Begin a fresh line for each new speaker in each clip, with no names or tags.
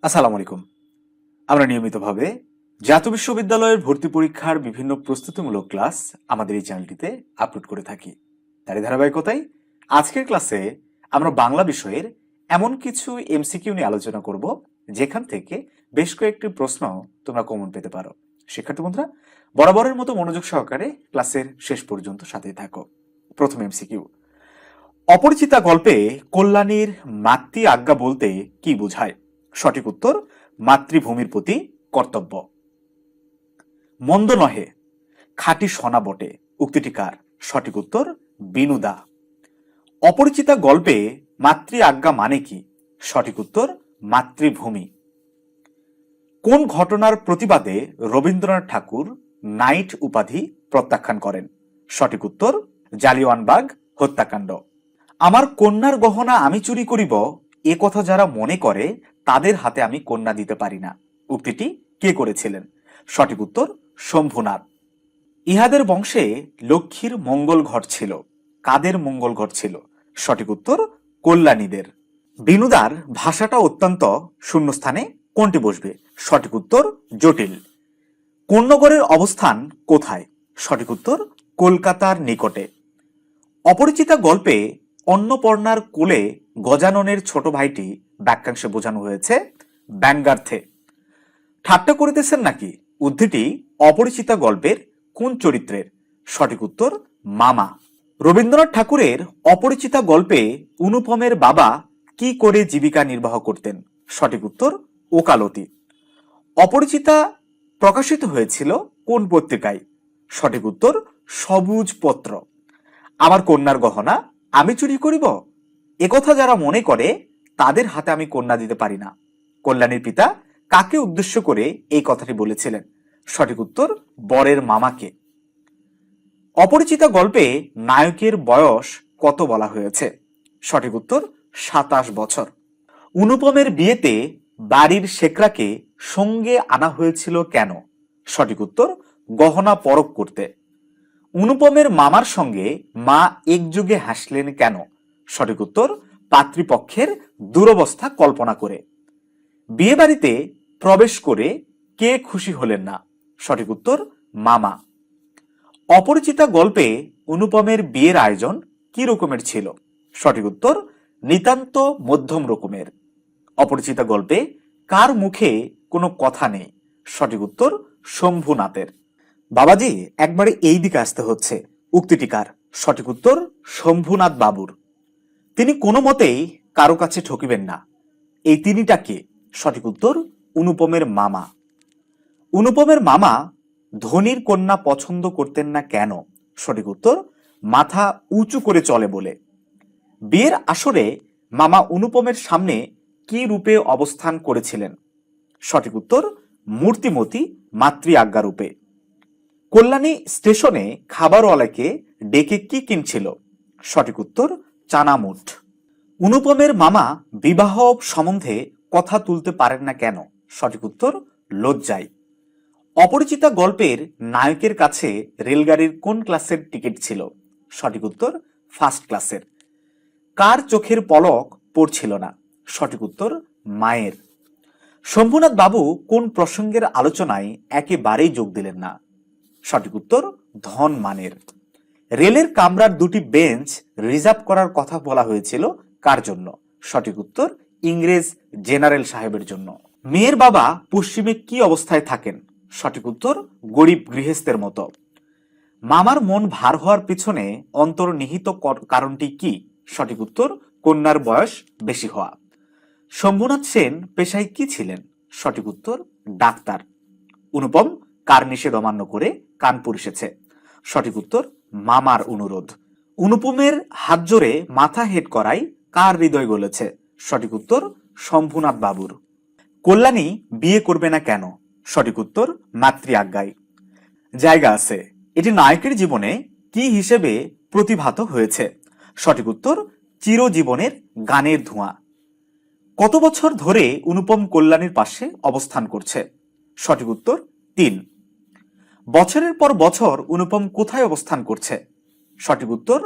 আসসালামু আলাইকুম। আমরা নিয়মিতভাবে জাতীয় বিশ্ববিদ্যালয়ের ভর্তি পরীক্ষার বিভিন্ন প্রস্তুতিমূলক ক্লাস আমাদের এই চ্যানেলটিতে আপলোড করে থাকি। তারই ধারাবাহিকতায় আজকের ক্লাসে আমরা বাংলা বিষয়ের এমন কিছু এমসিকিউ নিয়ে আলোচনা করব যেখান থেকে বেশ কয়েকটি প্রশ্ন তোমরা কমন পেতে পারো। শিক্ষার্থী বন্ধুরা, বরাবরের মতো মনোযোগ সহকারে ক্লাসের শেষ পর্যন্ত সাথেই থাকো। প্রথম এমসিকিউ, অপরিচিতা গল্পে কল্যাণীর মাতৃ আজ্ঞা বলতে কি বোঝায়? সঠিক উত্তর, মাতৃভূমির প্রতি কর্তব্য। মন্দ নহে, খাঁটি সোনা বটে, উক্তিটি কার? সঠিক উত্তর, বিনুদা। অপরিচিতা গল্পে মাতৃ আজ্ঞা মানে কি? সঠিক উত্তর, মাতৃভূমি। কোন ঘটনার প্রতিবাদে রবীন্দ্রনাথ ঠাকুর নাইট উপাধি প্রত্যাখ্যান করেন? সঠিক উত্তর, জালিয়ানবাগ হত্যাকাণ্ড। আমার কন্যার গহনা আমি চুরি করিব, এ কথা যারা মনে করে তাদের হাতে আমি কন্যা দিতে পারি না, উক্তিটি কে করেছিলেন? সঠিক উত্তর, শম্ভুনাথ। ইহাদের বংশে লক্ষ্মীর মঙ্গল ঘটছিল, কাদের মঙ্গল ঘটছিল? সঠিক উত্তর, কল্যাণীদের। বিনুদার ভাষাটা অত্যন্ত শূন্যস্থানে কোনটি বসবে? সঠিক উত্তর, জটিল। কোন নগরের অবস্থান কোথায়? সঠিক উত্তর, কলকাতার নিকটে। অপরিচিতা গল্পে অন্নপর্ণার কোলে গজাননের ছোট ভাইটি বাক্যাংশে বোঝানো হয়েছে ব্যঙ্গার্থে। ঠাট্টা করিতেছেন নাকি? উদ্ধৃতি অপরিচিতা গল্পের কোন চরিত্রের? সঠিক উত্তর, মামা। রবীন্দ্রনাথ ঠাকুরের অপরিচিতা গল্পে অনুপমের বাবা কি করে জীবিকা নির্বাহ করতেন? সঠিক উত্তর, ওকালতি। অপরিচিতা প্রকাশিত হয়েছিল কোন পত্রিকায়? সঠিক উত্তর, সবুজ পত্র। আমার কন্যার গহনা আমি চুরি করিব, একথা যারা মনে করে তাদের হাতে আমি কন্যা দিতে পারি না, কল্যাণীর পিতা কাকে উদ্দেশ্য করে এই কথাটি বলেছিলেন? সঠিক উত্তর, বরের মামাকে। অপরিচিতা গল্পে নায়কের বয়স কত বলা হয়েছে? সঠিক উত্তর, 27 বছর। অনুপমের বিয়েতে বাড়ির শেখরাকে সঙ্গে আনা হয়েছিল কেন? সঠিক উত্তর, গহনা পরখ করতে। অনুপমের মামার সঙ্গে মা একযোগে হাসলেন কেন? সঠিক উত্তর, পাত্রীপক্ষের দুরবস্থা কল্পনা করে। বিয়ে বাড়িতে প্রবেশ করে কে খুশি হলেন না? সঠিক উত্তর, মামা। অপরিচিতা গল্পে অনুপমের বিয়ের আয়োজন কি রকমের ছিল? সঠিক উত্তর, নিতান্ত মধ্যম রকমের। অপরিচিতা গল্পে কার মুখে কোনো কথা নেই? সঠিক উত্তর, শম্ভুনাথের। বাবাজি, একবারে এই দিকে আসতে হচ্ছে, উক্তিটি কার? সঠিক উত্তর, শম্ভুনাথ বাবুর। তিনি কোনো মতেই কারো কাছে ঠকিবেন না, এই তিনিটা কে? সঠিক উত্তর, অনুপমের মামা। অনুপমের মামা ধনীর কন্যা পছন্দ করতেন না কেন? সঠিক উত্তর, মাথা উঁচু করে চলে বলে। বিয়ের আসরে মামা অনুপমের সামনে কি রূপে অবস্থান করেছিলেন? সঠিক উত্তর, মূর্তিমতী মাতৃ আজ্ঞা রূপে। কল্যাণী স্টেশনে খাবারওয়ালাকে ডেকে কি কিনছিল? সঠিক উত্তর, চানামুঠ। অনুপমের মামা বিবাহ সম্বন্ধে কথা তুলতে পারেন না কেন? সঠিক উত্তর, লজ্জায়। অপরিচিতা গল্পের নায়কের কাছে রেলগাড়ির কোন ক্লাসের টিকিট ছিল? সঠিক উত্তর, ফার্স্ট ক্লাসের। কার চোখের পলক পড়ছিল না? সঠিক উত্তর, মায়ের। শম্ভুনাথ বাবু কোন প্রসঙ্গের আলোচনায় একেবারেই যোগ দিলেন না? সঠিক উত্তর, ধন মানের। রেলের কামরার দুটি বেঞ্চ রিজার্ভ করার কথা বলা হয়েছিল কার জন্য? সঠিক উত্তর, ইংরেজ জেনারেল সাহেবের জন্য। মেয়ের বাবা পশ্চিমে কি অবস্থায় থাকেন? সঠিক উত্তর, গরিব গৃহস্থের মতো। মামার মন ভার হওয়ার পিছনে অন্তর্নিহিত কারণটি কি? সঠিক উত্তর, কন্যার বয়স বেশি হওয়া। শম্ভুনাথ সেন পেশায় কি ছিলেন? সঠিক উত্তর, ডাক্তার। অনুপম কার নিষেধ অমান্য করে কানপুর এসেছে? সঠিক উত্তর, মামার অনুরোধ। অনুপমের হাত জোরে মাথা হেট করাই কার হৃদয় গলেছে? সঠিক উত্তর, শম্ভুনাথ বাবুর। কল্যাণী বিয়ে করবে না কেন? সঠিক উত্তর, মাতৃ আজ্ঞায়। জায়গা আছে, এটি নায়কের জীবনে কি হিসেবে প্রতিভাত হয়েছে? সঠিক উত্তর, চিরজীবনের গানের ধোঁয়া। কত বছর ধরে অনুপম কল্যাণীর পাশে অবস্থান করছে? সঠিক উত্তর, 3। বছরের পর বছর অনুপম কোথায় অবস্থান করছে? সঠিক উত্তর,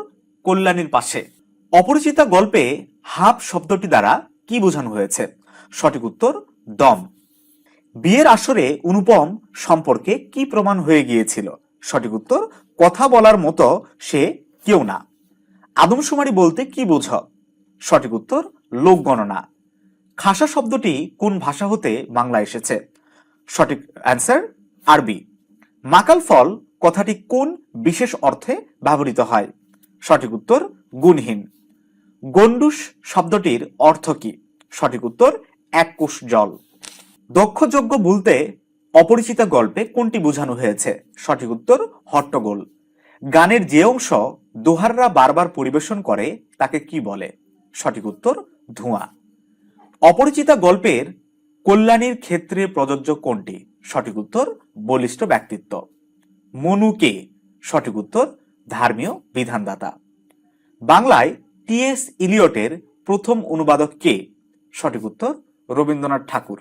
কল্যাণীর পাশে। অপরিচিতা গল্পে হাফ শব্দটি দ্বারা কি বোঝানো হয়েছে? সঠিক উত্তর, দম। বিয়ের আসরে অনুপম সম্পর্কে কি প্রমাণ হয়ে গিয়েছিল? সঠিক উত্তর, কথা বলার মতো সে কেউ না। আদমশুমারি বলতে কি বোঝো? সঠিক উত্তর, লোক গণনা। খাসা শব্দটি কোন ভাষা হতে বাংলা এসেছে? সঠিক অ্যান্সার, আরবি। মাকাল ফল কথাটি কোন বিশেষ অর্থে ব্যবহৃত হয়? সঠিক উত্তর, গুণহীন। গন্ডুস শব্দটির অর্থ কি? সঠিক উত্তর, এক কোষ জল। দক্ষযজ্ঞ বলতে অপরিচিতা গল্পে কোনটি বোঝানো হয়েছে? সঠিক উত্তর, হট্টগোল। গানের যে অংশ দোহাররা বারবার পরিবেশন করে তাকে কি বলে? সঠিক উত্তর, ধোঁয়া। অপরিচিতা গল্পের কল্যাণীর ক্ষেত্রে প্রযোজ্য কোনটি? সঠিক উত্তর, বলিষ্ঠ ব্যক্তিত্ব। মনু কে? সঠিক উত্তর, ধর্মীয় বিধানদাতা। বাংলায় টি.এস. ইলিয়টের প্রথম অনুবাদক কে? সঠিক উত্তর, রবীন্দ্রনাথ ঠাকুর।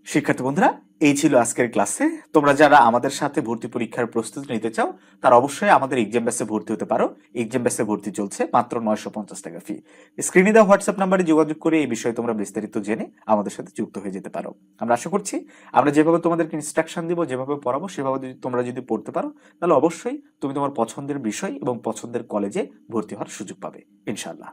শিক্ষার্থী বন্ধুরা, এই ছিল আজকের ক্লাসে। তোমরা যারা আমাদের সাথে ভর্তি পরীক্ষার প্রস্তুতি নিতে চাও তারা অবশ্যই আমাদের এক্সাম ব্যাচে ভর্তি হতে পারো। এক্সাম ব্যাচে ভর্তি চলছে, মাত্র 950 টাকা ফি। স্ক্রিনে দেওয়া হোয়াটসঅ্যাপ নাম্বারে যোগাযোগ করে এই বিষয়ে তোমরা বিস্তারিত জেনে আমাদের সাথে যুক্ত হয়ে যেতে পারো। আমরা আশা করছি আমরা যেভাবে তোমাদেরকে ইনস্ট্রাকশন দিব, যেভাবে পড়াবো, সেভাবে তোমরা যদি পড়তে পারো তাহলে অবশ্যই তুমি তোমার পছন্দের বিষয় এবং পছন্দের কলেজে ভর্তি হওয়ার সুযোগ পাবে ইনশাআল্লাহ।